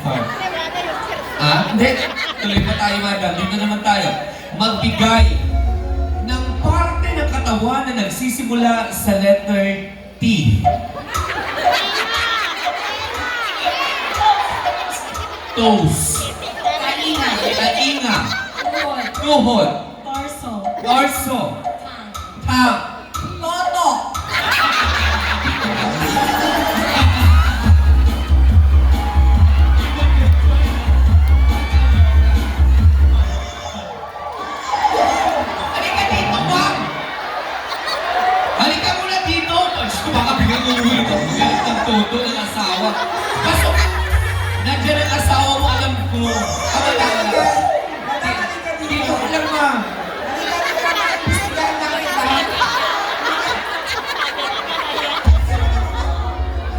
start. Hindi. Tuloy pa tayo, madam. Dito naman tayo. Magbigay ng parte ng katawan na nagsisimula sa letter T. Toes. Tainga. Tuhod. Torso. Tongue. Toto. Halika dito, ma'am! Halika muna dito! Diyos ko, baka biglang umuwi ko. Galit ng todo ng asawa. Pasok! Nandiyan ang asawa mo, alam ko. Abala ka lang. Dito ka lang, ma'am.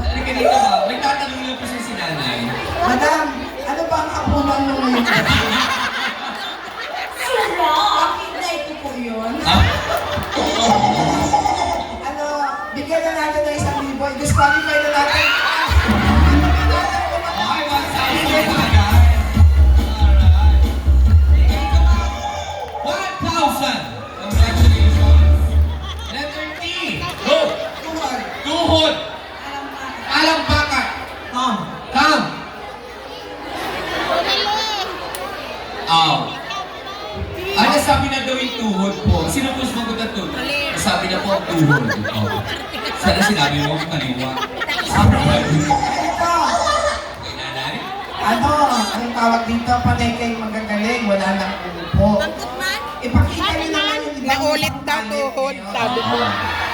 Halika dito, ma'am. May tatanong lang po siya si nanay. Madam, ano ba ang kapunan mo ngayon? Bakit na ito po yun? Ah? Ano, bigyan na natin ng 1,000. Disqualify na natin. Ay, 1,000 agad. Alright. 1,000. Congratulations. Letter T. Go. Tuhod. Tuhod. Alampakan. Tom. Tam. Aw. Ano sabi na daw yung tuhod po? Sino po sumagot ang tuhod? Sabi na po ang tuhod. Oh. Sana sinabi mo ang kaliwa. Ito. Kay nanay? Ano, anong tawag dito? Panay magagaling, wala nang upo. Ipakita niyo naman yung ibang Naulit na tuhod, sabi ko.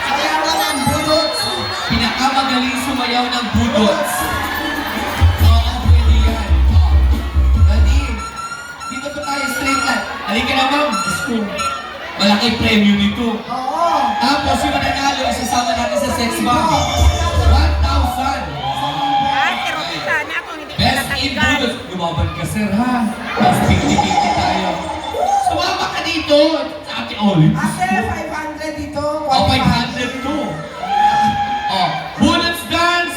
Sayawan ang bulot. Pinakamagaling sumayaw ng budots. Oo, pwede yan. Oh. Ready? Dito po tayo, straight line. Halika na, ma'am. Diyos ko. Malaki premyo nito. Oo. Tapos yung mananalo, isasama natin sa sex bomb. 1,000. Ay, erotic sana kung hindi ka Best in natanggal. budots. Lumaban ka, sir, ha? Tapos 50-50 tayo. Sumama ka dito. Sa Ate Olive. Ate, 500 dito. Oh, 500 to. Oh, bullets dance.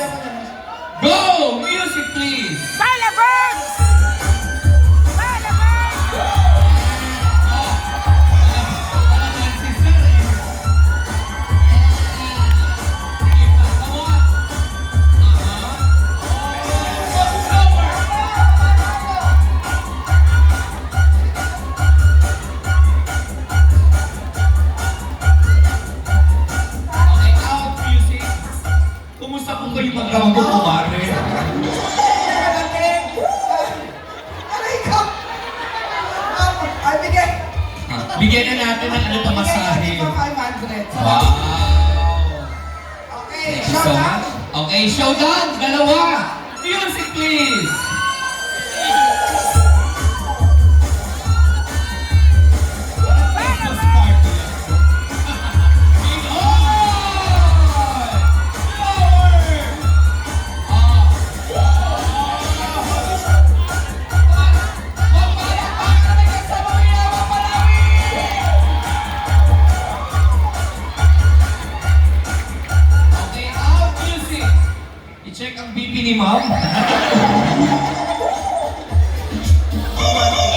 Go! Music, please. Balabog! Balabog! Oh, talagang si Sir eh. Sige pa, come on. Oh, slower. Okay, out music. Kumusta po kayo magkawag ko, kumare? Aray ko! Ay, bigay. Bigyan na natin ng ano pamasahe. Bigay ko 500. Wow! Okay, Thank you so much. Okay, showdown! Dalawa! Music, please! Okay, out music! I-check ang BP ni ma'am.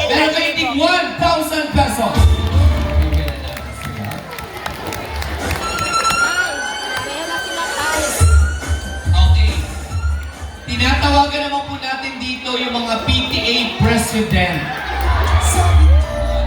Meron kayo tig 1,000 pesos. Okay. Tinatawagan naman po natin dito yung mga PTA president.